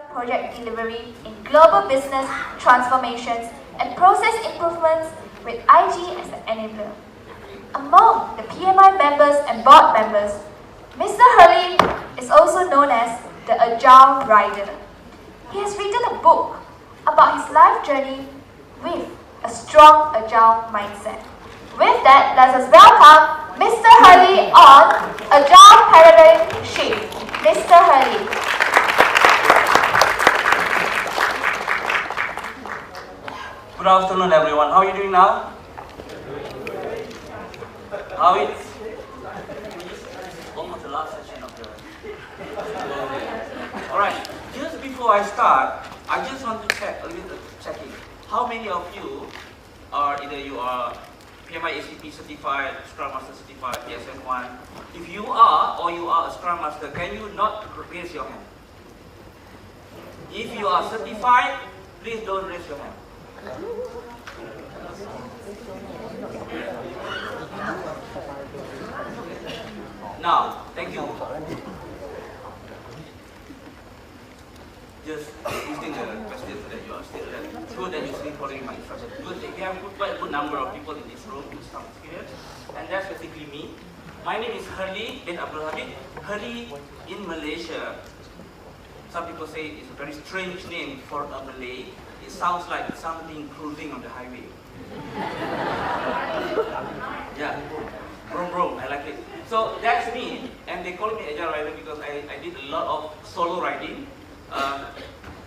project delivery in global business transformations and process improvements with IG as the enabler. Among the PMI members and board members, Mr. Herley is also known as the Agile Rider. He has written a book about his life journey with a strong Agile mindset. With that, let us welcome Mr. Herley on Agile Paradigm Shift. Mr. Herley. Good afternoon, everyone. How are you doing now? How it's almost the last session of the. All right. Just before I start, I just want to check a little checking. How many of you are either you are PMI ACP certified, Scrum Master certified, PSM1? If you are or you are a Scrum Master, can you not raise your hand? If you are certified, please don't raise your hand. Now, thank you. Just listing the questions that you are still learning. It's good that you're still following my instructions. Good that we have quite a good number of people in this room with some experience, and that's basically me. My name is Herley Abdul Hamid. Herley in Malaysia. Some people say it's a very strange name for a Malay. It sounds like something cruising on the highway. Yeah, brom brom, I like it. So that's me, and they call me Agile Rider because I did a lot of solo riding.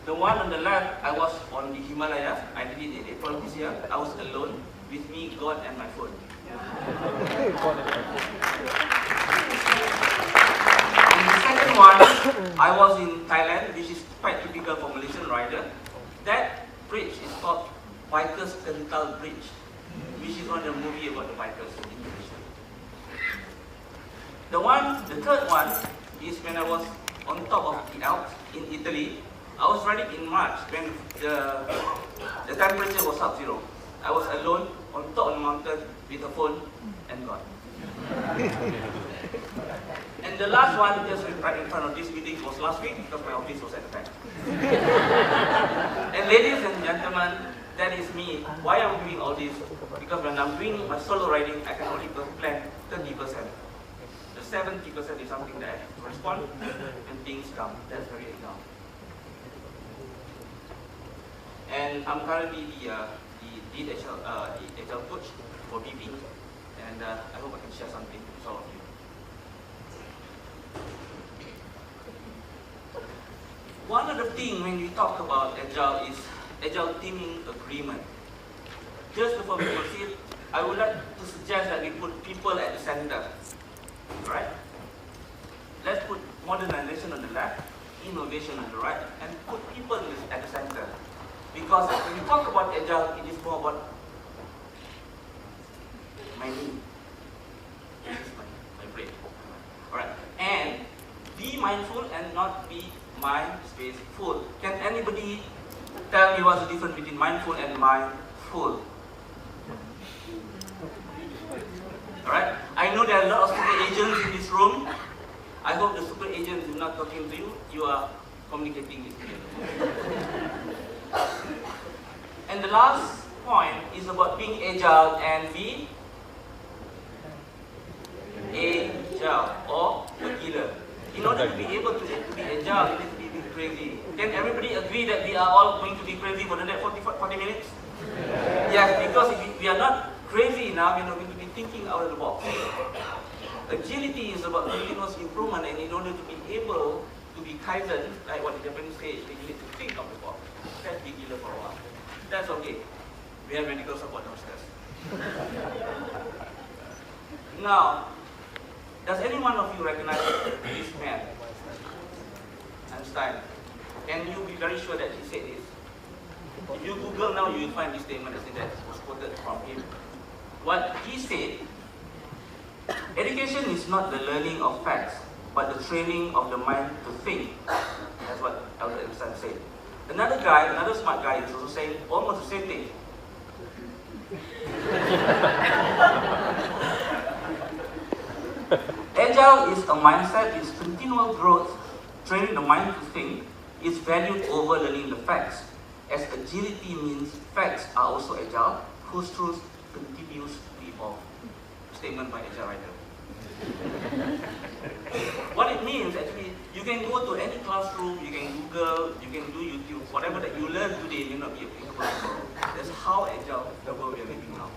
The one on the left, I was on the Himalaya. I did it in April this year. I was alone, with me, God, and my phone. And the second one, I was in Thailand, which is quite typical for Malaysian rider. That bridge is called Bikers Kental Bridge, which is one of the movie about the bikers in Indonesia. The third one is when I was on top of the Alps in Italy. I was riding in March when the temperature was sub-zero. I was alone on top of the mountain with a phone and God. And the last one, just right in front of this meeting, was last week because my office was at the back. And ladies and gentlemen, that is me. Why I'm doing all this? Because when I'm doing my solo riding, I can only plan 30%. The 70% is something that I have to respond when things come. That's very example. And I'm currently the lead Agile coach for BP, and I hope I can share something with all of you. One of the things when we talk about Agile is Agile teaming agreement. Just before we proceed, I would like to suggest that we put people at the center. Right? Let's put modernization on the left, innovation on the right, and put people at the center. Because when we talk about Agile, it is more about my knee. This is my brain. Alright. And be mindful and not be mind space full. Can anybody tell me what's the difference between mindful and mindful? Alright? I know there are a lot of super agents in this room. I hope the super agents is not talking to you. You are communicating with me. And the last point is about being agile and be agile or gila. In order to be able to be agile, you need to be crazy. Can everybody agree that we are all going to be crazy for the next 40 minutes? Yes, because if we are not crazy enough, we're not going to be thinking out of the box. Agility is about continuous improvement, and in order to be able to be kaizen, like what the Japanese say, you need to think of the box. Let's be gila for a while. That's okay. We have medical support downstairs. Now, does any one of you recognize this man? Einstein. Can you be very sure that he said this? If you Google now, you will find this statement that was quoted from him. What he said, education is not the learning of facts, but the training of the mind to think. That's what Albert Einstein said. Another guy, another smart guy is also saying almost the same thing. Agile is a mindset, it's continual growth, training the mind to think, is valued over learning the facts, as agility means facts are also agile, whose truth continues to evolve. Statement by Agile writer. What it means actually, you can go to any classroom, you can Google, you can do YouTube, whatever that you learn today may not be applicable tomorrow. That's how agile the world we are living now.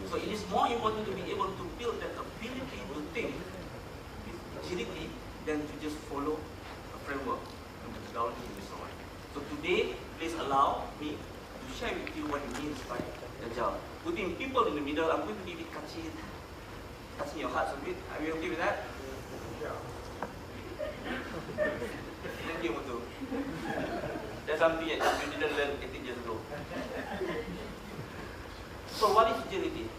So it is more important to be able to build that ability to think with agility than to just follow a framework, a methodology, and so on. So today, please allow me to share with you what it means by agile. Putting people in the middle, I'm going to be a bit touching your hearts a bit. Are you okay with that? Yeah. Thank you, Mutu. That's something that you didn't learn 18 years ago. So what is agility?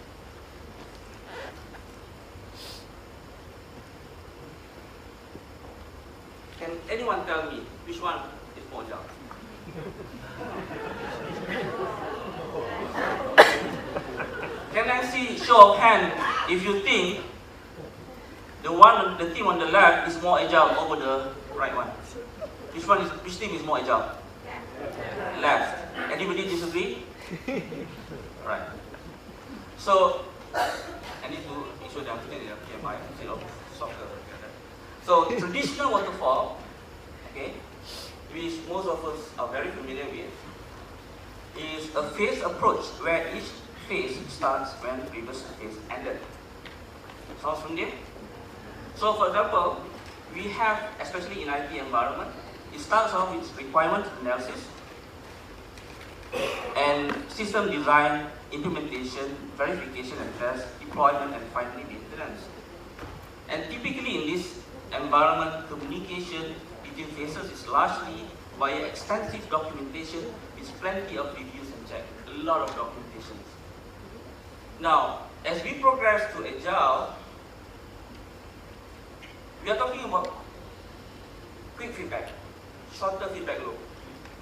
Can anyone tell me which one is more agile? Can I see show of hand if you think the team on the left is more agile over the right one? Which team is more agile? Left. Anybody disagree? Right. So I need to issue them today the PMI instead of soccer. So traditional waterfall, okay, which most of us are very familiar with, is a phase approach where each phase starts when the previous phase ended. Sounds familiar? So for example, we have, especially in IT environment, it starts off with requirement analysis and system design, implementation, verification and test, deployment, and finally maintenance. And typically in this environment, communication between phases is largely via extensive documentation with plenty of reviews and checks, a lot of documentation. Now, as we progress to Agile, we are talking about quick feedback, shorter feedback loop.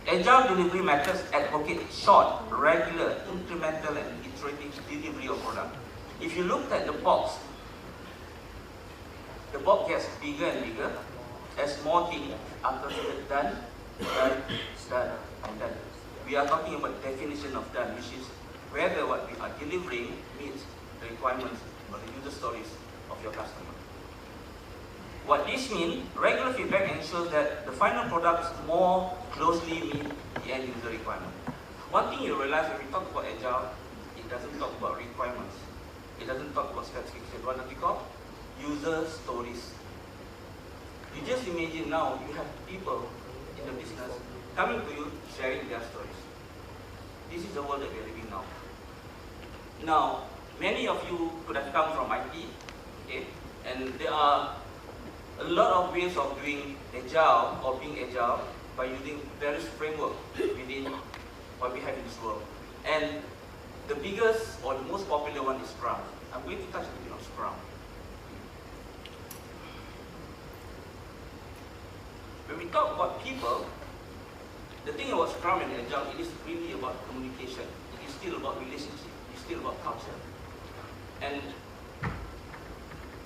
Agile delivery methods advocate short, regular, incremental, and iterative delivery of product. If you looked at the box gets bigger and bigger as more things are considered done, and done. We are talking about definition of done, which is whether what we are delivering meets the requirements or the user stories of your customer. What this means, regular feedback ensures that the final products more closely meet the end user requirement. One thing you realize when we talk about Agile, it doesn't talk about requirements. It doesn't talk about specifications. What do we call? User stories. You just imagine now you have people in the business coming to you, sharing their stories. This is the world that we are living now. Now, many of you could have come from IT, okay? And there are a lot of ways of doing Agile or being Agile by using various frameworks within what we have in this world. And the biggest or the most popular one is Scrum. I'm going to touch a bit on Scrum. When we talk about people, the thing about Scrum and Agile, it is really about communication. It is still about relationship. It is still about culture. And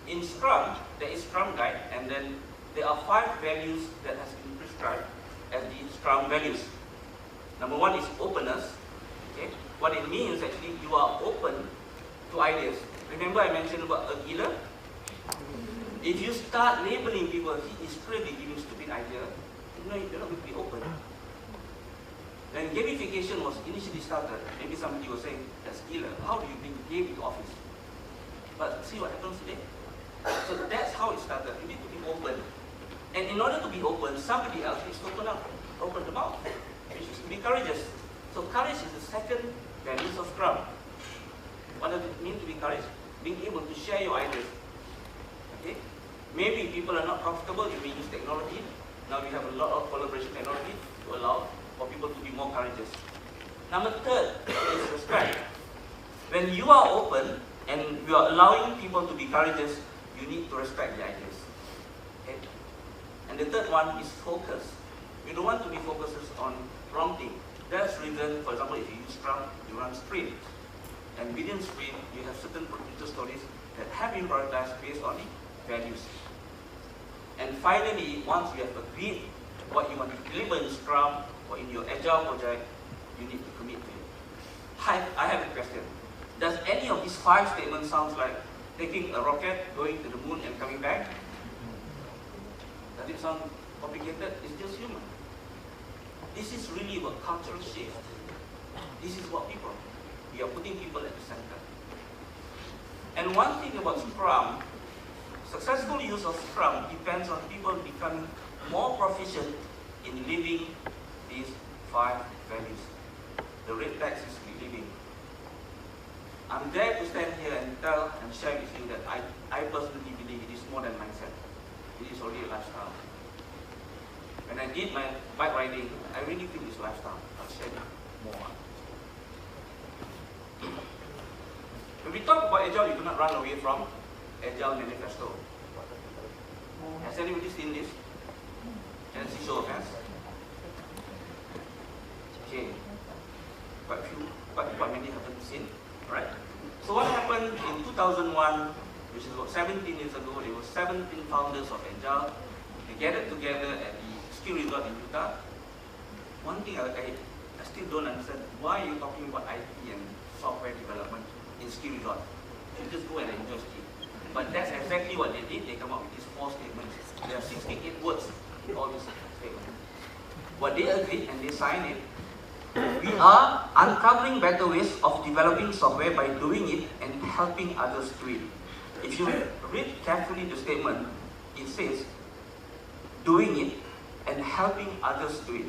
in Scrum, there is Scrum Guide, and then there are 5 values that has been prescribed as the Scrum values. Number 1 is openness. Okay? What it means actually, you are open to ideas. Remember I mentioned about a killer? If you start labeling people, he is clearly giving stupid idea, you're not going to be open. When gamification was initially started, maybe somebody was saying, that's killer. How do you bring game into office? But see what happens today? So that's how it started. You need to be open. And in order to be open, somebody else needs to open the mouth, which is to be courageous. So courage is the second value of Scrum. What does it mean to be courageous? Being able to share your ideas. Okay? Maybe people are not comfortable, you may use technology. Now we have a lot of collaboration technology to allow for people to be more courageous. Number 3 is respect. When you are open and you are allowing people to be courageous, you need to respect the ideas. Okay? And the third one is focus. You don't want to be focused on wrong thing. That's the reason, for example, if you use Scrum, you run sprint. And within sprint, you have certain user stories that have been prioritized based on the values. And finally, once you have agreed what you want to deliver in Scrum or in your Agile project, you need to commit to it. I have a question. Does any of these 5 statements sound like taking a rocket, going to the moon and coming back? Does it sound complicated? It's just human. This is really about cultural shift. This is what people, we are putting people at the center. And one thing about Scrum, successful use of Scrum depends on people becoming more proficient in living these 5 values. The red text is living. I'm there to stand here and tell and share with you that I personally believe it is more than mindset. It is already a lifestyle. When I did my bike riding, I really think it's lifestyle. I'll share it more. When we talk about Agile, you do not run away from Agile Manifesto. Has anybody seen this? Can I see show of hands? Okay. Quite many haven't seen. Right? So what happened in 2001, which is about 17 years ago, there were 17 founders of Agile. They gathered together at the ski resort in Utah. One thing I still don't understand, why are you talking about IT and software development in ski resort? You just go and enjoy ski. But that's exactly what they did. They come up with these 4 statements. There are 68 words in all these statements. What they agreed and they signed it, we are uncovering better ways of developing software by doing it and helping others do it. If you read carefully the statement, it says, doing it and helping others do it.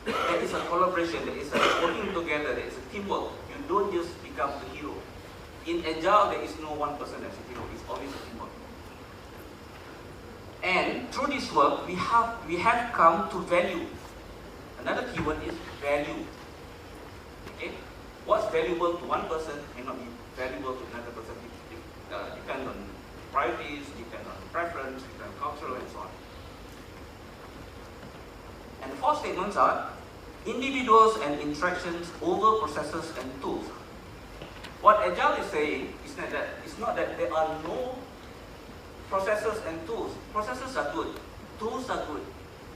There is a collaboration, there is a working together, there is a teamwork. You don't just become the hero. In Agile, there is no one person as a hero, it's always a teamwork. And through this work, we have come to value. Another keyword is value. Okay? What's valuable to one person may not be valuable to another person. It depends on priorities, depends on preference, depends on cultural, and so on. And the 4 statements are individuals and interactions over processes and tools. What Agile is saying is that it's not that there are no processes and tools. Processes are good, tools are good,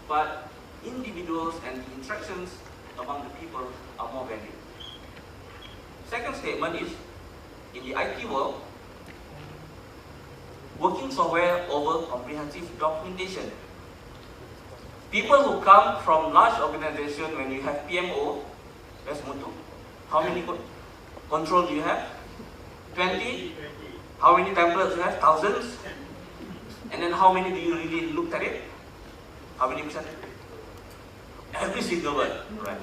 but individuals and the interactions among the people are more valued. Second statement is, in the IT world, working software over comprehensive documentation. People who come from large organizations, when you have PMO, that's motto. How many control do you have? 20? How many templates do you have? Thousands? And then how many do you really look at it? How many percent? Every single word, right?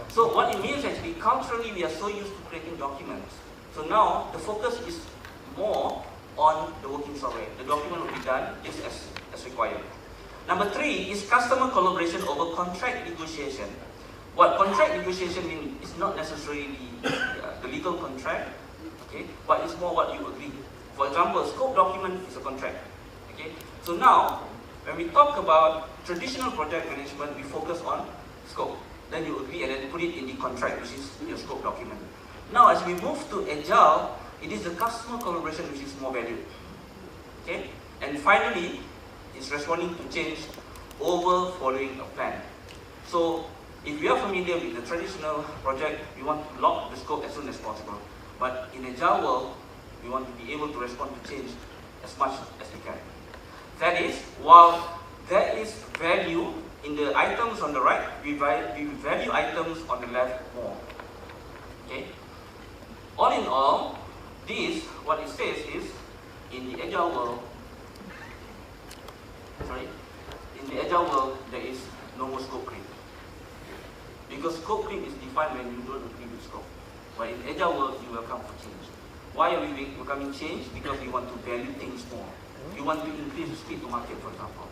So what it means actually, culturally we are so used to creating documents. So now the focus is more on the working software. The document will be done just as required. Number 3 is customer collaboration over contract negotiation. What contract negotiation means is not necessarily the legal contract, okay, but it's more what you agree. For example, scope document is a contract. Okay? So now, when we talk about traditional project management, we focus on scope. Then you agree and then put it in the contract, which is your scope document. Now, as we move to Agile, it is the customer collaboration which is more valued. Okay? And finally, it's responding to change over following a plan. So, if we are familiar with the traditional project, we want to lock the scope as soon as possible. But in Agile world, we want to be able to respond to change as much as we can. That is, while there is value in the items on the right, we value items on the left more. Okay? All in all, this, what it says is, in the Agile world, there is no more scope creep. Because scope creep is defined when you don't agree with scope. But in Agile world, you welcome for change. Why are we welcoming change? Because we want to value things more. We want to increase the speed to market, for example.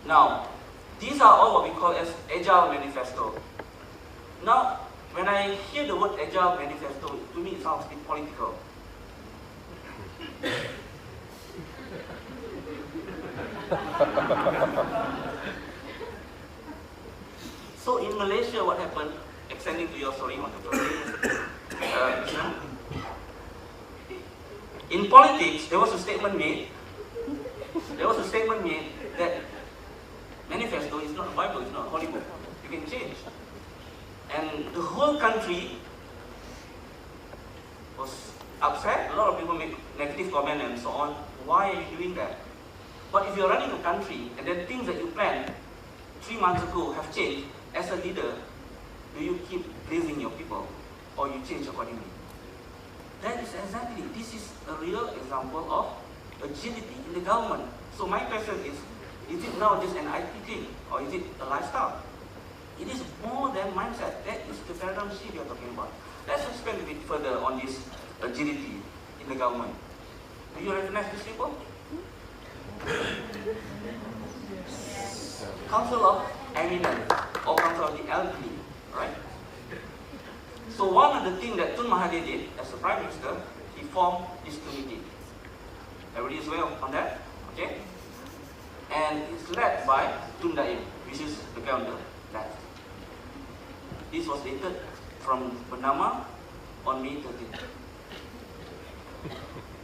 Now, these are all what we call as Agile Manifesto. Now, when I hear the word Agile Manifesto, to me it sounds a bit political. So in Malaysia, what happened, extending to your story, in politics, there was a statement made that manifesto is not a Bible, it's not a holy book. You can change. And the whole country was upset. A lot of people make negative comment and so on. Why are you doing that? But if you're running a country and then things that you planned 3 months ago have changed, as a leader, do you keep pleasing your people or you change accordingly? That is exactly, this is a real example of agility in the government. So my question is it now just an IT thing or is it a lifestyle? It is more than mindset. That is the paradigm shift you're talking about. Let's expand a bit further on this agility in the government. Do you recognize these people? Council of Eminence or Council of the Elderly, right? So one of the things that Tun Mahathir did as a Prime Minister, he formed this committee. Everybody is well on that? Okay? And it's led by Tun Daim, which is the guy on the left. This was dated from Bernama on May 13th.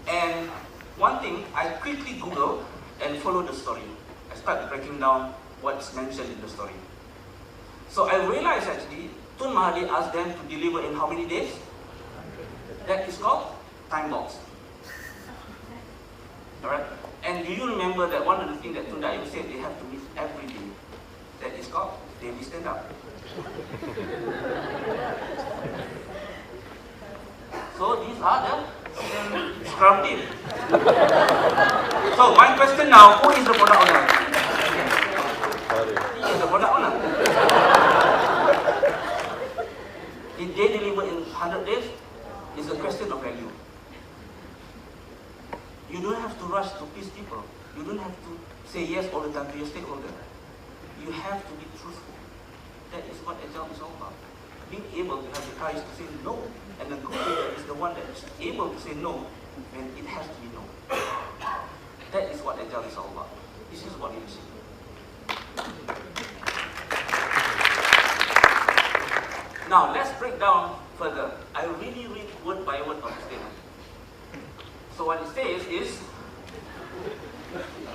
And one thing, I quickly Googled and followed the story. I started breaking down what's mentioned in the story. So I realized actually, Tun Mahathir asked them to deliver in how many days? That is called time box. Alright? And do you remember that one of the things that Tun Daim said they have to meet every day? That is called daily stand-up. So these are the Scrum team. So my question now, who is the product owner? He is the product owner. Did they deliver in 100 days? It's a question of value. You don't have to rush to please people. You don't have to say yes all the time to your stakeholder. You have to be truthful. That is what Agile is all about. Being able to have the courage to say no. And the good leader is the one that is able to say no when it has to be no. That is what Agile is all about. This is what leadership is. Now let's break down further. I really read word by word of the statement. So what it says is,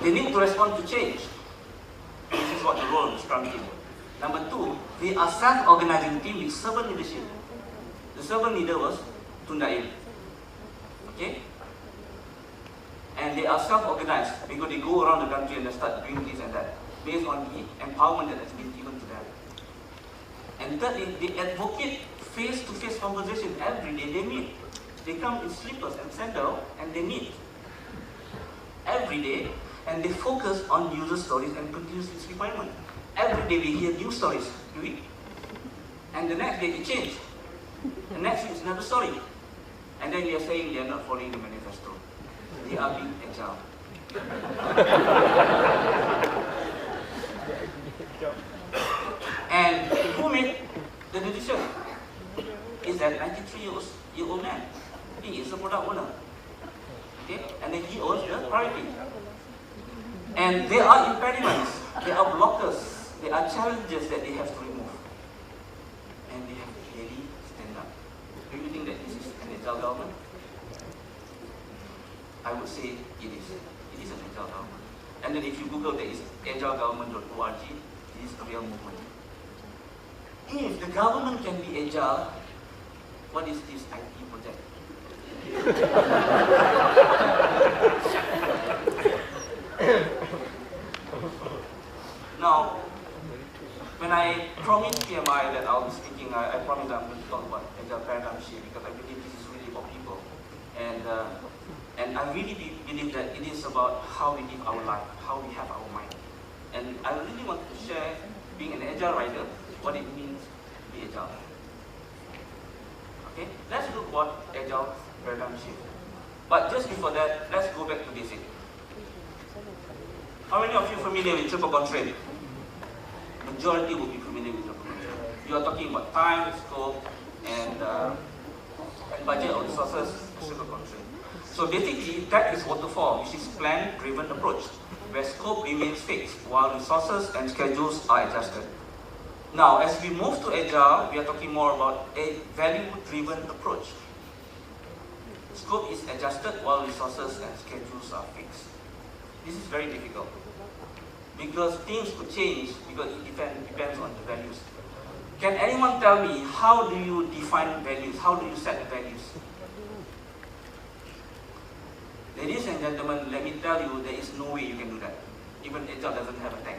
they need to respond to change. This is what the role of the Scrum team. Number 2, they are self-organizing team with servant leadership. The servant leader was Tun Daim. Okay? And they are self-organized because they go around the country and they start doing this and that based on the empowerment that has been given to them. And thirdly, they advocate face-to-face conversation every day. They meet. They come in slippers and sandals and they meet every day, and they focus on user stories and continuous refinement. Every day we hear new stories, do we? And the next day they change. The next week is another story. And then they are saying they are not following the manifesto. They are being agile. And who made the decision? Is that 93-year-old man. He is the product owner. Okay? And then he owns the priority. And there are impediments, there are blockers, there are challenges that they have to remove. And they have to really stand up. Do you think that this is an agile government? I would say it is. It is an agile government. And then if you Google there is agilegovernment.org, it is a real movement. If the government can be agile, what is this IT project? Now, when I promised PMI that I'll be speaking, I promised I'm going to talk about agile paradigm shift because I believe this is really for people. And I really believe that it is about how we live our life, how we have our mind. And I really want to share, being an agile rider, what it means to be agile. Okay, let's look what agile paradigm shift. But just before that, let's go back to basic. How many of you are familiar with triple constraint? Majority will be familiar with triple constraint. You are talking about time, scope, and budget or resources, triple constraint. So basically, that is waterfall, which is plan-driven approach, where scope remains fixed while resources and schedules are adjusted. Now, as we move to Agile, we are talking more about a value-driven approach. Scope is adjusted while resources and schedules are fixed. This is very difficult. because things could change because it depends on the values. Can anyone tell me how do you define values? How do you set the values? Ladies and gentlemen, let me tell you, there is no way you can do that. Even Agile doesn't have a tag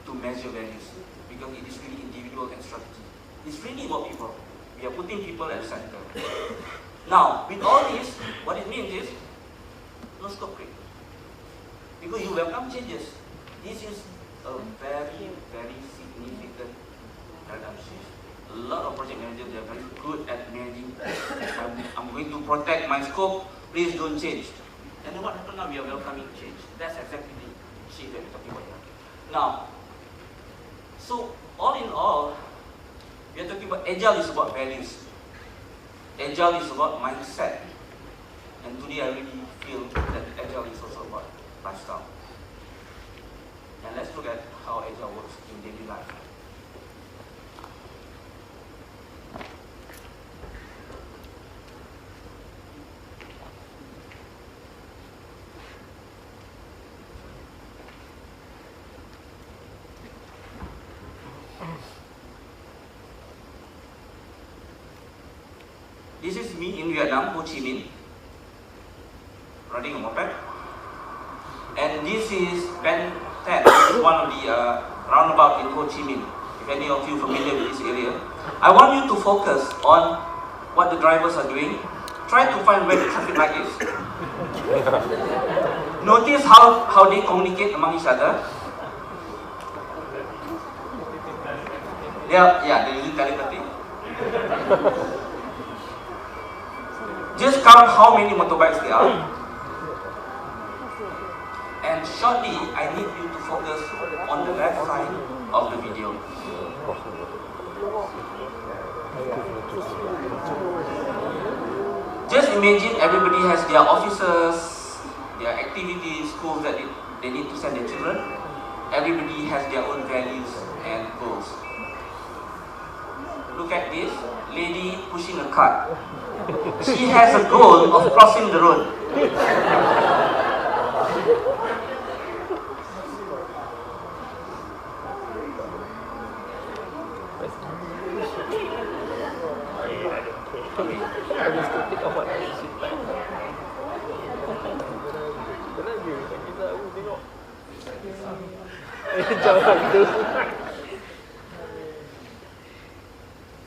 to measure values because it is really individual and strategy. It's really about people. We are putting people at the center. Now, with all this, what it means is no scope creep. Because you welcome changes. This is a very, very significant paradigm shift. A lot of project managers are very good at managing. I'm going to protect my scope. Please don't change. And then what happened now? We are welcoming change. That's exactly the shift that we're talking about here. Now, so all in all, we are talking about Agile is about values. Agile is about mindset. And today I really feel that Agile is also about lifestyle. And let's look at how Agile works in daily life. This is me in Vietnam, Ho Chi Minh, riding a moped. And this is Ben 10. This is one of the roundabout in Ho Chi Minh. If any of you familiar with this area, I want you to focus on what the drivers are doing. Try to find where the traffic light is. Notice how they communicate among each other. They're using telepathy. Just count how many motorbikes there are. And shortly, I need you to focus on the left side of the video. Just imagine everybody has their offices, their activities, schools that they need to send their children. Everybody has their own values and goals. Look at this lady pushing a cart. She has a goal of crossing the road.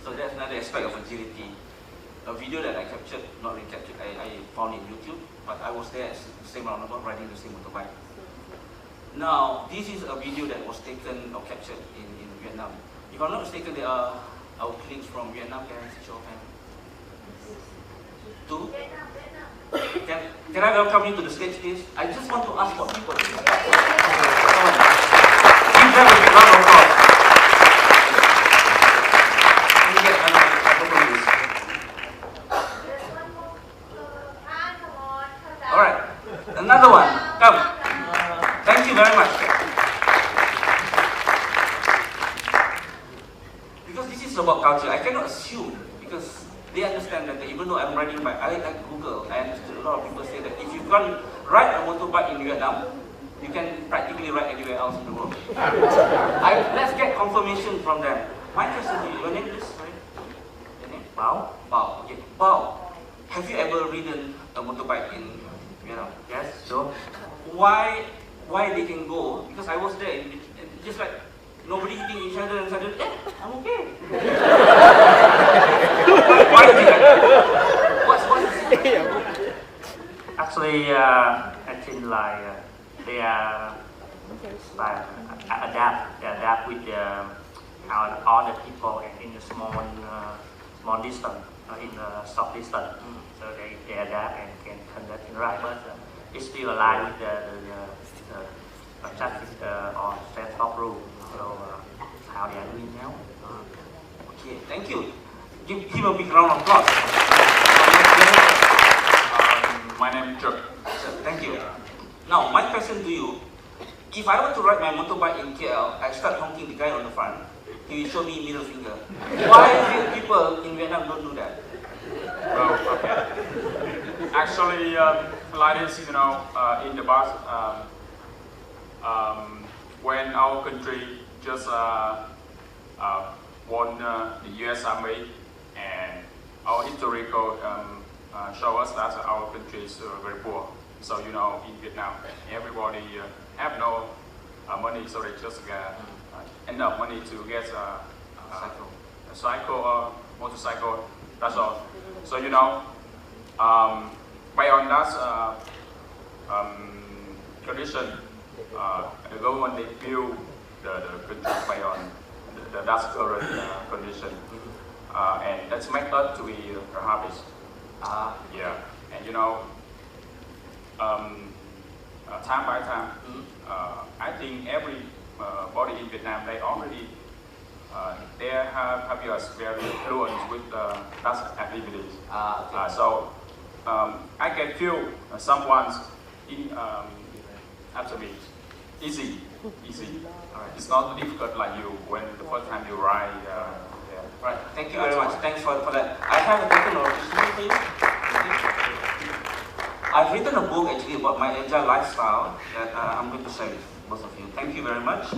So that's another aspect of agility. A video that I captured, not recaptured, I found in YouTube, but I was there at the same roundabout riding the same motorbike. Now, this is a video that was taken or captured in Vietnam. If I'm not mistaken, there are our colleagues from Vietnam. Can I see show of hands? Two? Can I welcome you to the stage, please? I just want to ask for people. Give them a round of applause. Let me get a microphone, please. Alright, another one. Come. Thank you very much. Because this is about culture, I cannot assume because they understand that even though I'm riding bike, I like Google. I understood a lot of people say that if you can ride a motorbike in Vietnam, you can practically ride anywhere else in the world. Let's get confirmation from them. My question to you, your name is, sorry? Your name? Bao? Bao, okay. Bao, have you ever ridden a motorbike in Vietnam? Yes, so why they can go? Because I was there, and just like nobody hitting each other and suddenly, I'm okay. Why is it like that? What's it? Actually, I think like they are like adapt with how other people in the small distance, in the short distance. So they adapt and can conduct in right, but it's still aligned with the traffic or stop rule. So how they are doing now? Okay, thank you. Give him a big round of applause. My name is Chuck. Thank you. Now, my question to you, if I were to ride my motorbike in KL, I start honking the guy on the front, he will show me middle finger. Why do people in Vietnam don't do that? Well, actually, like this, in the bus, when our country just won the U.S. Army, and our historical show us that our country is very poor. So in Vietnam, everybody have no money, so they just enough money to get a cycle or motorcycle. That's all. So by on that condition, the government they build the country by on that's current condition, and that's make us to be perhaps yeah, and time by time, I think every body in Vietnam they already they have us very fluent with that activities. So I can feel someone's in after me easy. It's not difficult like you when the first time you write. Right. Thank you very much. Thanks for that. I have a token of for you. I've written a book actually about my agile lifestyle that I'm going to share with both of you. Thank you very much.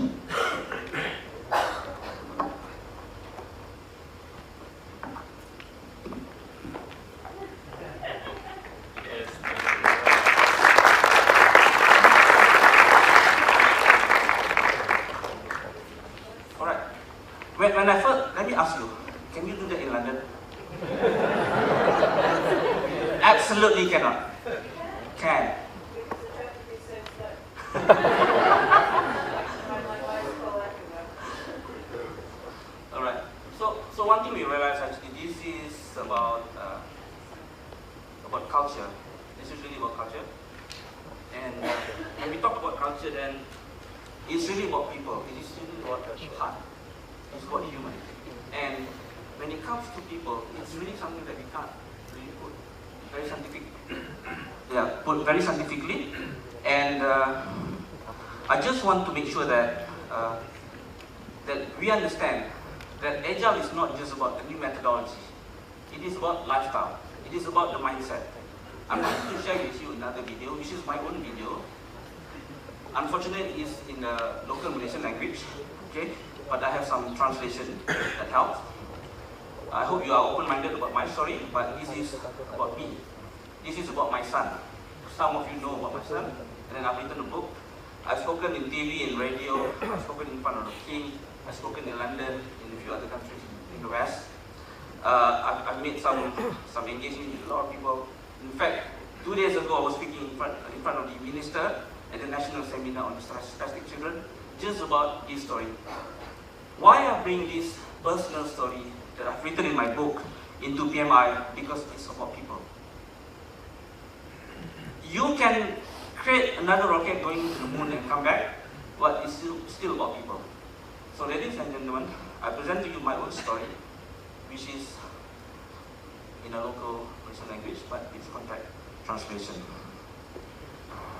When I first, let me ask you, can you do that in London? Absolutely cannot. Can. Alright. So one thing we realize actually, this is about culture. This is really about culture. And when we talk about culture, then it's really about people. It is really about heart. It's about human. And when it comes to people, it's really something that we can't really put very scientifically. And I just want to make sure that that we understand that Agile is not just about the new methodology. It is about lifestyle. It is about the mindset. I'm going to share with you another video, which is my own video. Unfortunately, it's in the local Malaysian language. Okay? But I have some translation that helps. I hope you are open-minded about my story, but this is about me. This is about my son. Some of you know about my son, and then I've written a book. I've spoken in TV and radio. I've spoken in front of the King. I've spoken in London, in a few other countries in the West. I've made some engagement with a lot of people. In fact, 2 days ago, I was speaking in front of the minister at the national seminar on spastic children, just about this story. Why I bring this personal story that I've written in my book into PMI? Because it's about people. You can create another rocket going to the moon and come back, but it's still about people. So ladies and gentlemen, I present to you my own story, which is in a local Malaysian language, but it's contact translation.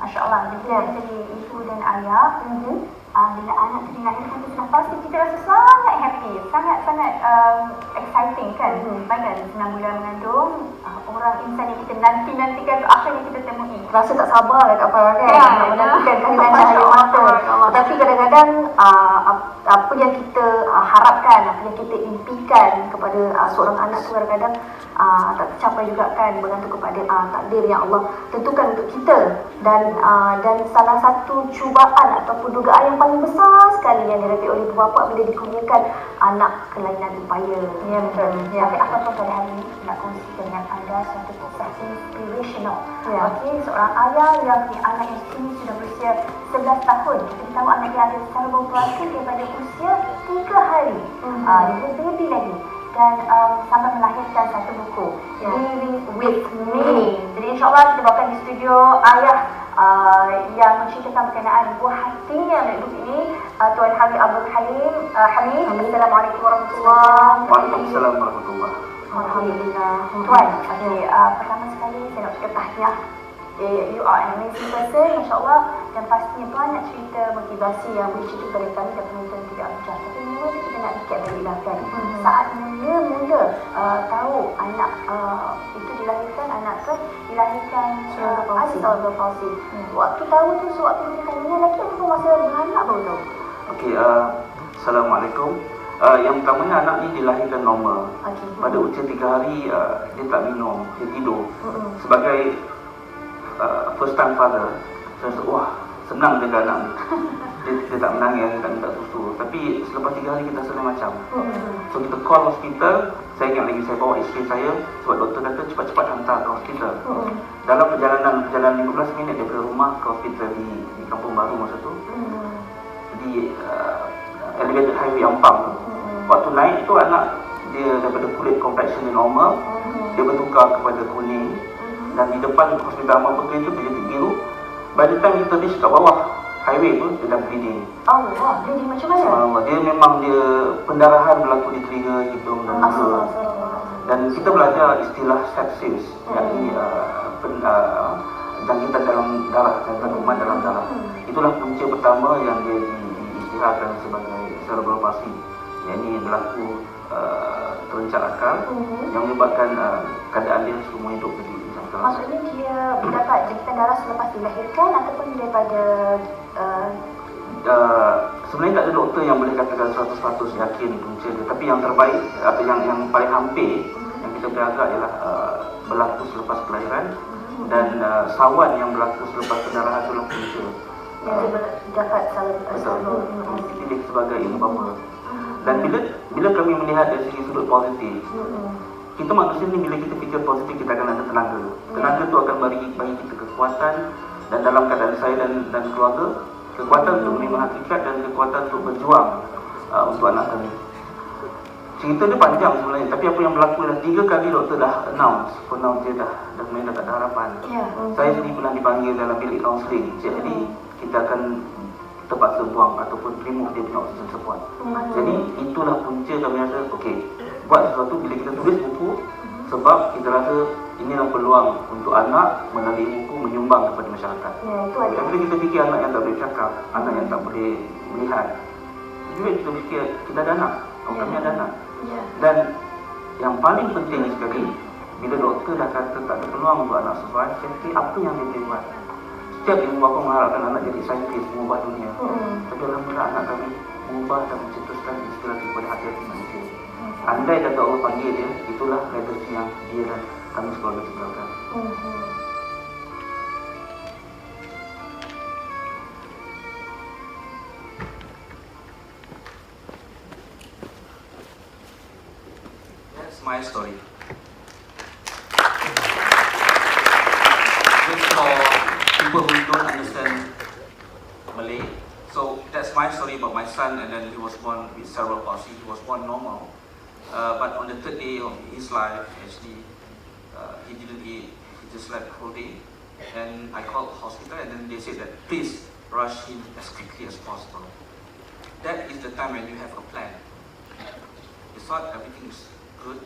Masya Allah, bila jadi ibu dan ayah, bila anak tu dilahirkan tu sudah pasti kita rasa sangat happy, sangat exciting kan. Bayangkan 9 bulan mengandung, orang insan yang kita nantikan tu akhirnya kita temui. Rasa tak sabar lah Kak Farah kan, nak menantikan kehadiran cahaya mata. Tapi kadang-kadang apa yang kita harapkan, apa yang kita impikan kepada seorang anak tu kadang-kadang tak tercapai juga kan, bergantung kepada takdir yang Allah tentukan untuk kita. Dan salah satu cubaan ataupun dugaan yang paling besar sekali yang dihadapi oleh ibu bapa bila dikurniakan anak kelainan upaya. Ya betul. Tapi apa pun pada hari ini nak kongsi dengan anda satu kisah inspirational. Okey, seorang ayah yang punya anak yang kini sudah berusia 11 tahun. Kita tahu anak dia ada secara beroperasi daripada usia 3 hari. Dia baby lagi. Dan sampai melahirkan satu buku, Living with Meaning. Jadi insyaAllah kita bawakan di studio ayah yang menceritakan berkenaan buah hatinya dalam buku ini, Tuan Herley Abdul Hamid. Assalamualaikum warahmatullahi wabarakatuh. Waalaikumsalam warahmatullahi wabarakatuh. Alhamdulillah. Tuan, pertama sekali saya nak ucapkan tahniah You are an amazing person, Masya Allah. Dan pastinya tuan nak cerita motivasi yang boleh cerita kepada kami dan penonton tidak Agile. Tapi mula tu kita nak recap balik lah kan. Saat mula-mula tahu anak itu dilahirkan, anak tu dilahirkan ada cerebral palsy. Waktu tahu tu, sewaktu dilahirkan ni lelaki ataupun masa beranak baru tahu? Okey, Assalamualaikum. Yang pertamanya anak ni dilahirkan normal. Pada usia 3 hari dia tak minum, dia tidur. Sebagai first time father, saya rasa wah senang jaga anak ni. Dia tak menangis, dia tak minta susu. Tapi selepas 3 hari kita rasa macam. So kita call hospital. Saya ingat lagi saya bawa isteri saya sebab doktor kata cepat-cepat hantar ke hospital. Dalam perjalanan 15 minit daripada rumah ke hospital di Kampung Baru masa tu, di elevated highway Ampang tu. Waktu naik tu anak dia daripada kulit complexion yang normal, dia bertukar kepada kuning. Dan di depan hospital Ampang Puteri tu dia biru. By the time kita reach kat bawah highway tu, dia dah bleeding. Allah, bleeding macam mana? Dia memang pendarahan berlaku di telinga, hidung dan mulut. Dan kita belajar istilah sepsis, yakni jangkitan dalam darah, jangkitan kuman dalam darah. Itulah punca pertama yang dia diistilahkan sebagai cerebral palsy. Yang ini berlaku terencak akal yang menyebabkan keadaan dia semua hidup jadi maksudnya dia mendapat jangkitan darah selepas dilahirkan ataupun daripada sebenarnya tak ada doktor yang boleh katakan 100% yakin punca dia, tapi yang terbaik atau yang paling hampir yang kita boleh agak ialah berlaku selepas kelahiran dan sawan yang berlaku selepas pendarahan itulah punca dapat dipilih sebagai ibu bapa. Dan bila kami melihat dari segi sudut positif, kita manusia ni bila kita fikir positif kita akan ada tenaga. Tenaga tu akan bagi kita kekuatan, dan dalam keadaan saya dan keluarga, kekuatan untuk menerima hakikat dan kekuatan untuk berjuang untuk anak kami. Cerita dia panjang sebenarnya, tapi apa yang berlaku adalah 3 kali doktor dah announce dia dah mulai tak ada harapan. Saya sendiri pernah dipanggil dalam bilik counselling. Jadi kita akan terpaksa buang ataupun remove dia punya oxygen support. Jadi itulah punca kami rasa okey, buat sesuatu bila kita tulis buku sebab kita rasa inilah peluang untuk anak melalui buku menyumbang kepada masyarakat. Bila kita fikir anak yang tak boleh cakap, anak yang tak boleh melihat, juga kita fikir kita ada anak, kami ada anak. Dan yang paling penting sekali, bila doktor dah kata tak ada peluang untuk anak survive, saya fikir apa yang dia boleh buat. Setiap ibu bapa mengharapkan anak jadi saintis, mengubah dunia. Tapi alhamdulillah anak kami mengubah dan mencetuskan inspirasi kepada hati-hati manusia. Andai kata Allah panggil dia, itulah legacy yang dia dan kami sekeluarga tinggalkan. That's my story. Just for people who don't understand Malay, so that's my story about my son, and then he was born with cerebral palsy. He was born normal, but on the 3rd day of his life, actually, he didn't eat. He just slept the whole day, and I called the hospital, and then they said that please rush him as quickly as possible. That is the time when you have a plan. You thought everything is good.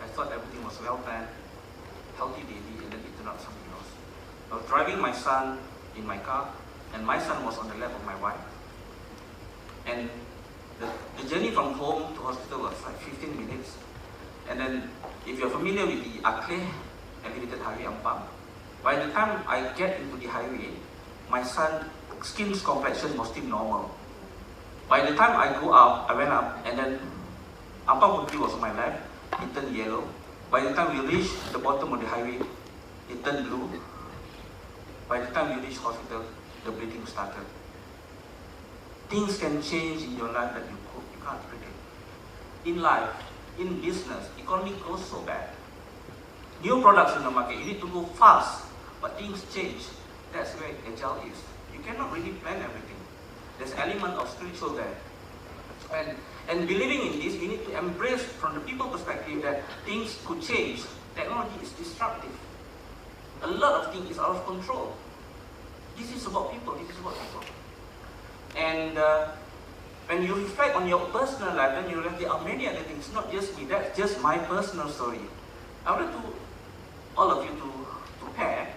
I thought everything was well planned, healthy baby, and then it turned out something else. I was driving my son in my car, and my son was on the lap of my wife. And the journey from home to hospital was like 15 minutes. And then, if you're familiar with the Aceh elevated highway Ampang, by the time I get into the highway, my son's skin's complexion was still normal. By the time I went up, and then Ampang Puteri was on my left, it turned yellow. By the time we reached the bottom of the highway, it turned blue. By the time we reached hospital, the bleeding started. Things can change in your life that you can't predict. In life, in business, economy goes so bad. New products in the market, you need to go fast, but things change. That's where Agile is. You cannot really plan everything. There's an element of spiritual there. And believing in this, we need to embrace from the people perspective that things could change. Technology is disruptive. A lot of things is out of control. This is about people, this is about people. And when you reflect on your personal life, then you realize there are many other things, not just me, that's just my personal story. I would like to, all of you to pair,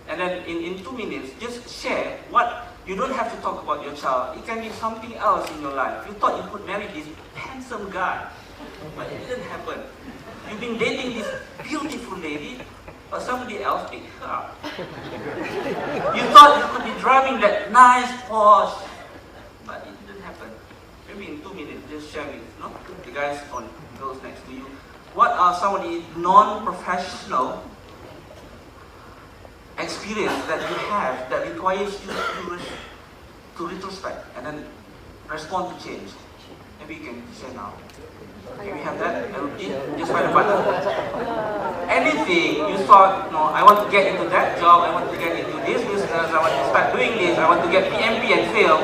and then then in 2 minutes, just share what, you don't have to talk about your child. It can be something else in your life. You thought you could marry this handsome guy, but it didn't happen. You've been dating this beautiful lady, but somebody else picked her up. You thought you could be driving that nice Porsche, but it didn't happen. Maybe in 2 minutes, just share with the guys on girls next to you. What are some of the non-professional experience that you have that requires you to retrospect and then respond to change? Maybe you can share now. Can we have that? Just find a button. Anything you thought, no, I want to get into that job, I want to get into this business, I want to start doing this, I want to get PMP and fail.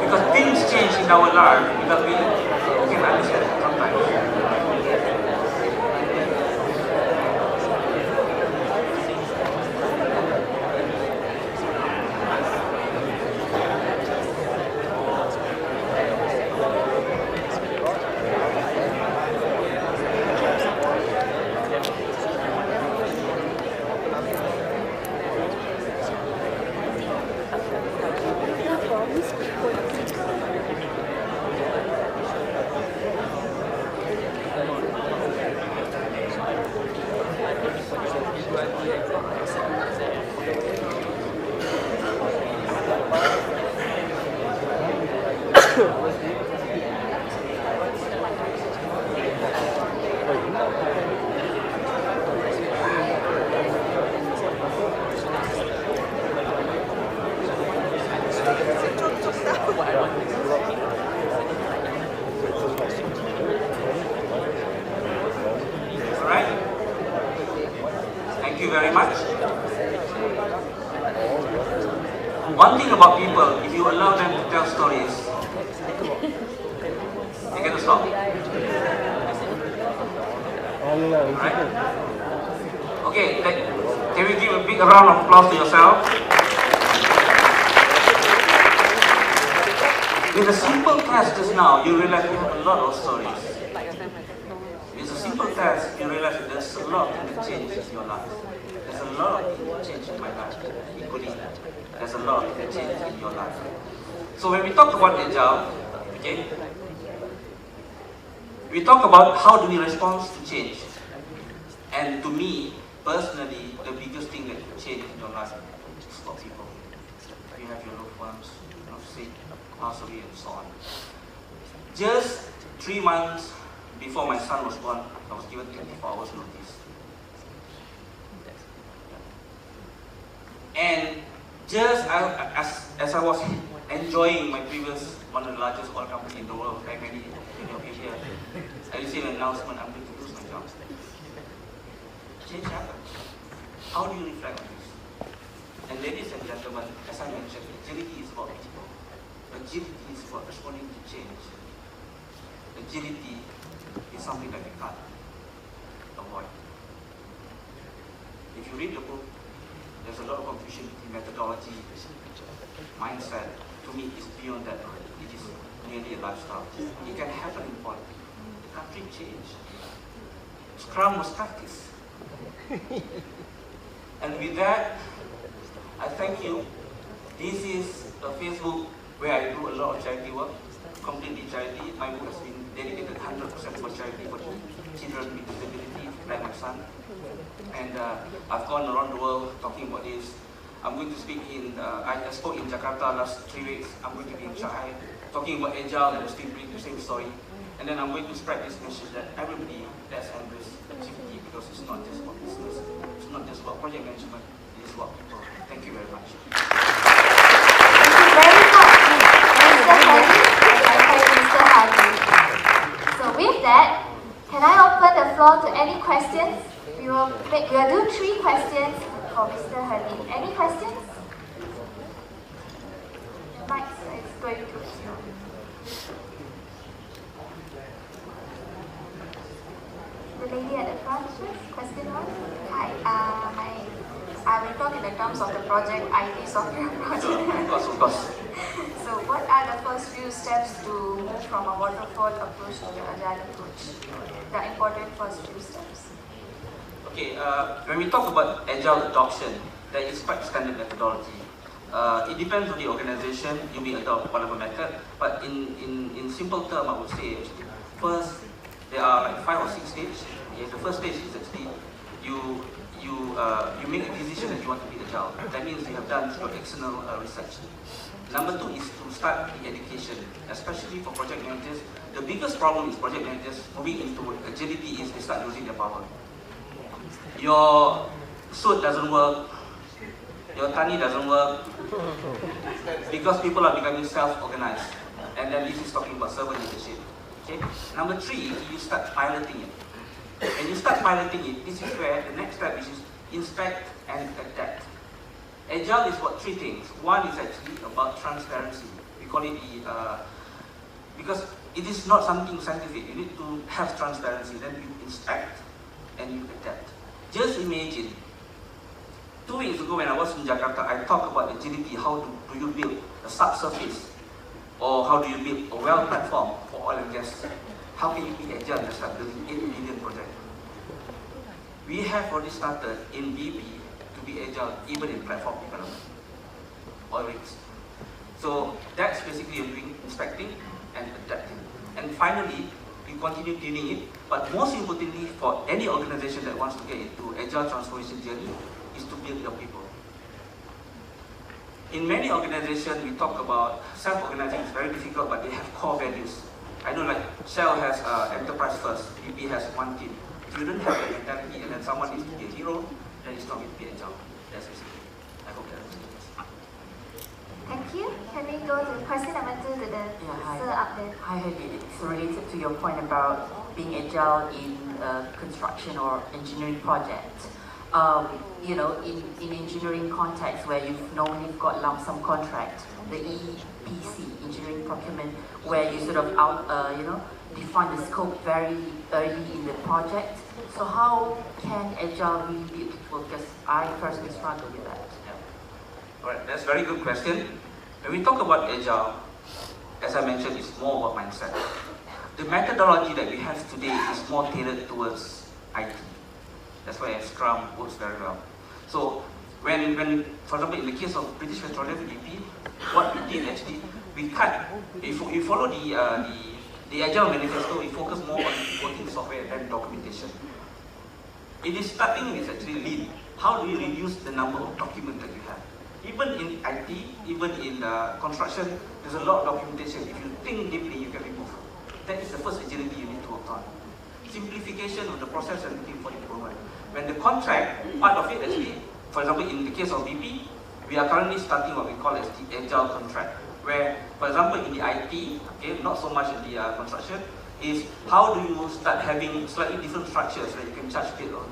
Because things change in our life without we can understand sometimes. Alright? Thank you very much. One thing about people, if you allow them to tell stories, they get to stop. Alright? Okay, can we give a big round of applause to yourself? With a simple test just now, you realize you have a lot of stories. With a simple test, you realize that there's a lot that change in your life. There's a lot that change in my life. Equally, there's a lot that change in your life. So when we talk about Agile, okay, we talk about how do we respond to change. And to me, personally, the biggest thing that change in your life is for people. You have your loved ones, sick, pass away, and so on. Just 3 months before my son was born, I was given 24 hours notice. And just as I was enjoying my previous, one of the largest oil company in the world, like many of you here, I received an announcement, I'm going to lose my job. Change happens. How do you reflect on this? And ladies and gentlemen, as I mentioned, agility is about people. Agility is about responding to change. Agility is something that we can't avoid. If you read the book, there's a lot of confusion between methodology, mindset. To me, it's beyond that. It is merely a lifestyle. It can happen in politics. The country changed. Scrum was practiced. And with that, I thank you. This is a Facebook where I do a lot of charity work, completely charity. My book has been dedicated 100% for charity for children with disability, like my son. And I've gone around the world talking about this. I'm going to speak in, I spoke in Jakarta last 3 weeks. I'm going to be in Shanghai, talking about Agile and still bring the same story. And then I'm going to spread this message that everybody has embraced activity because it's not just about business, it's not just about project management, it is about people. Thank you very much. So with that, can I open the floor floor to any questions. We will do 3 questions for Mr. Herley. Any questions? The mic is going towards you. The lady at the front first, question 1. Hi, I will talk in the terms of the project IT software project. Of course. So what are the first few steps to move from a waterfall approach to the Agile approach? The important first few steps. Okay, when we talk about Agile adoption, there is quite standard methodology. It depends on the organization, you may adopt whatever method, but in simple term, I would say, first, there are like 5 or 6 stages. Okay, the first stage is actually you make a decision that you want to be Agile. That means you have done your external research. Number 2 is to start the education, especially for project managers. The biggest problem is project managers moving into agility is they start losing their power. Your suit doesn't work, your tani doesn't work, because people are becoming self-organized. And then this is talking about servant leadership. Okay? Number 3, you start piloting it. When you start piloting it, this is where the next step is inspect and adapt. Agile is about 3 things. One is actually about transparency. We call it because it is not something scientific. You need to have transparency, then you inspect and you adapt. Just imagine, 2 weeks ago when I was in Jakarta, I talked about agility. How do you build a subsurface? Or how do you build a well platform for oil and gas? How can you be agile and start building 8 billion project? We have already started in BP to be agile even in platform development, oil rigs. So that's basically doing inspecting and adapting. And finally, we continue doing it, but most importantly for any organization that wants to get into agile transformation journey is to build your people. In many organizations, we talk about self-organizing is very difficult, but they have core values. I know like Shell has enterprise first, BP has one team. If you don't have that mentality and then someone needs to be a hero, then it's not going to be agile. That's basically. I hope that answers. Thank you. Can we go to question number 2 to the sir up there? Hi, Herley. It's related to your point about being agile in construction or engineering projects. You know, in engineering context where you've normally got lump sum contract, the EPC, engineering procurement, where you sort of define the scope very early in the project. So how can Agile really be applicable? Because I personally struggle with that. Yeah. Alright, that's a very good question. When we talk about Agile, as I mentioned, it's more about mindset. The methodology that we have today is more tailored towards IT. That's why Scrum works very well. So when for example, in the case of British Petroleum BP, what we did actually, we cut. If we follow the Agile manifesto, we focus more on working software than documentation. It is starting with actually lean. How do you reduce the number of documents that you have? Even in IT, even in construction, there's a lot of documentation. If you think deeply, you can remove. That is the first agility you need to work on. Simplification of the process and looking for improvement. When the contract, part of it actually, for example, in the case of BP, we are currently starting what we call as the Agile contract, where, for example, in the IT, okay, not so much in the construction, is how do you start having slightly different structures where you can charge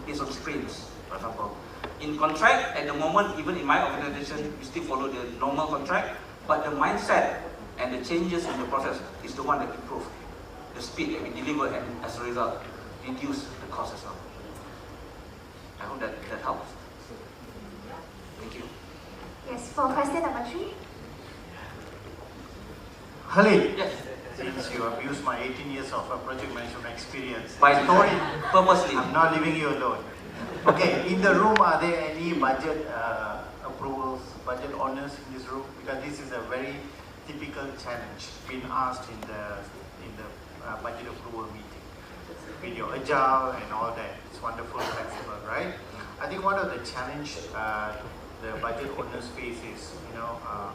based on sprints, for example. In contract, at the moment, even in my organization, we still follow the normal contract, but the mindset and the changes in the process is the one that improves the speed that we deliver, and as a result, reduce the cost as well. I hope that helps. Thank you. Yes, for question number 3. Herley, Yes. since you have used my 18 years of project management experience, By story, purposely. I'm not leaving you alone. Okay, in the room, are there any budget approvals, budget honors in this room? Because this is a very typical challenge being asked in the budget approval meeting. With your Agile and all that, it's wonderful, flexible, right? I think one of the challenge the budget owners face is,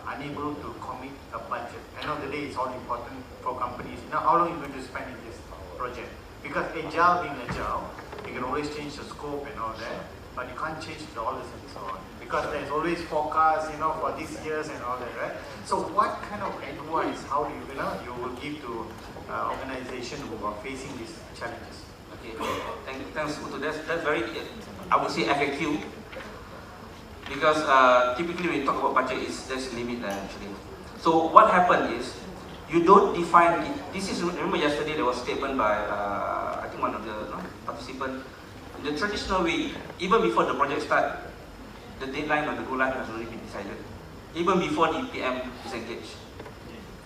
unable to commit a budget. End of the day, it's all important for companies. How long are you going to spend in this project? Because Agile being Agile, you can always change the scope and all that, but you can't change dollars and so on. Because there's always forecasts, for these years and all that, right? So what kind of advice, how do you will give to organizations who are facing these challenges? Okay, thank you. thanks to that's very, I would say FAQ, because typically when you talk about budget, there's a limit there actually. So what happened is, you don't define it. This is, remember yesterday there was a statement by, I think one of the participants, in the traditional way, even before the project start, the deadline or the goal line has already been decided, even before the PM is engaged,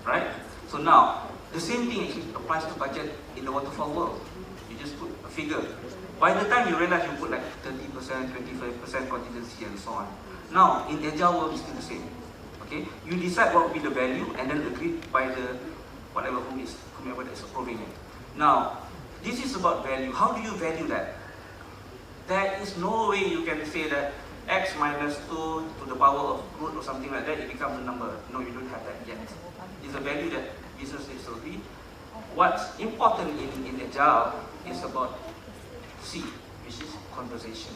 right? So now, the same thing actually applies to budget in the waterfall world. You just put a figure. By the time you realize you put like 30%, 25% contingency and so on. Now, in Agile world, it's still the same. Okay? You decide what will be the value and then agreed by the whomever that is approving it. Now, this is about value. How do you value that? There is no way you can say that x minus 2 to the power of root or something like that, it becomes a number. No, you don't have that yet. It's a value that business needs to agree. What's important in Agile is about C, which is conversation.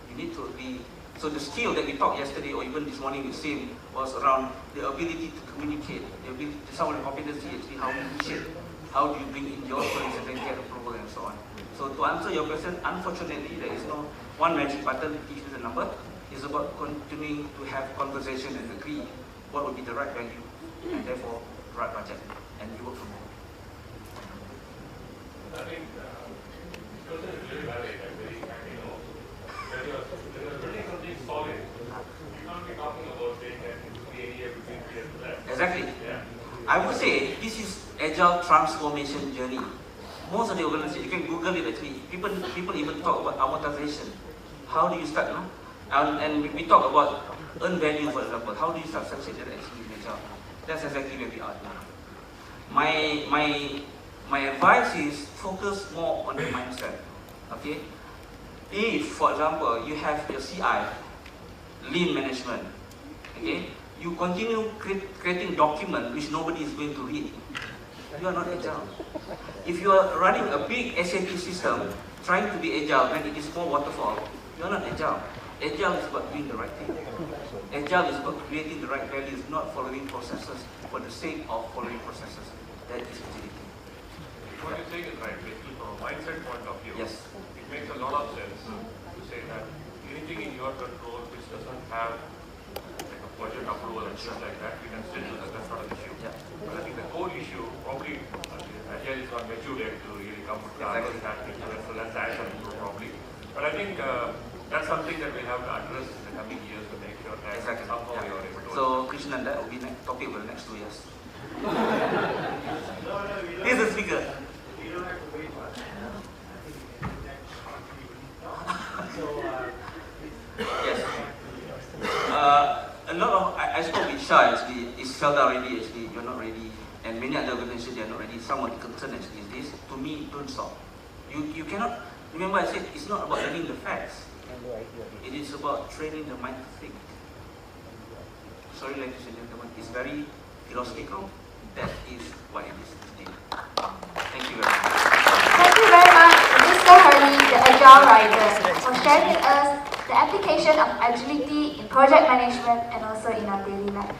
You need to agree. So the skill that we talked yesterday or even this morning with Sim was around the ability to communicate, the ability, some of the competency actually, how you initiate, how do you bring in your points and then get approval and so on. So to answer your question, unfortunately there is no one magic button to give you the number. It's about continuing to have conversation and agree what would be the right value and therefore the right budget, and you work from there. I think because it's really valid and very, when you're building something solid, you can't be talking about saying that it's the area between here to there. Exactly. Yeah. I would say this is Agile transformation journey. Most of the organizations, you can Google it actually, people even talk about amortization. How do you start, no? And we talk about earn value, for example. How do you start succeed that actually in Agile? That's exactly where we are now. My advice is focus more on the mindset. Okay? If, for example, you have your CI, lean management, okay? You continue creating document which nobody is going to read. You are not Agile. If you are running a big SAP system, trying to be Agile when it is more waterfall, you are not Agile. Agile is about doing the right thing. Agile is about creating the right values, not following processes for the sake of following processes. That is agility. What you're saying is right, basically from a mindset point of view. Yes. It makes a lot of sense to say that anything in your control which doesn't have like a budget approval and stuff like that, we can still do that. That's not an issue. Yeah. But I think the core issue, probably, Agile is not matured yet to really come to Exactly. so that's the answer probably. But I think that's something that we have to address in the coming years to make sure that Exactly. somehow Yeah. we are able to. So, Krishnan, that will be next topic for the next 2 years. Here's the speaker. You don't have to wait much. Yes. A lot of, I spoke with Shah actually, is Zelda ready actually, you're not ready, and many other organizations, they are not ready. Some of the concern actually is this, to me, don't stop. You cannot, remember I said, it's not about learning the facts, it is about training the mind to think. Sorry ladies and gentlemen, it's very philosophical, that is what it is today. Thank you very much. Thank you very much, Mr. Herley, the Agile Rider, for sharing with us the application of agility in project management and also in our daily life.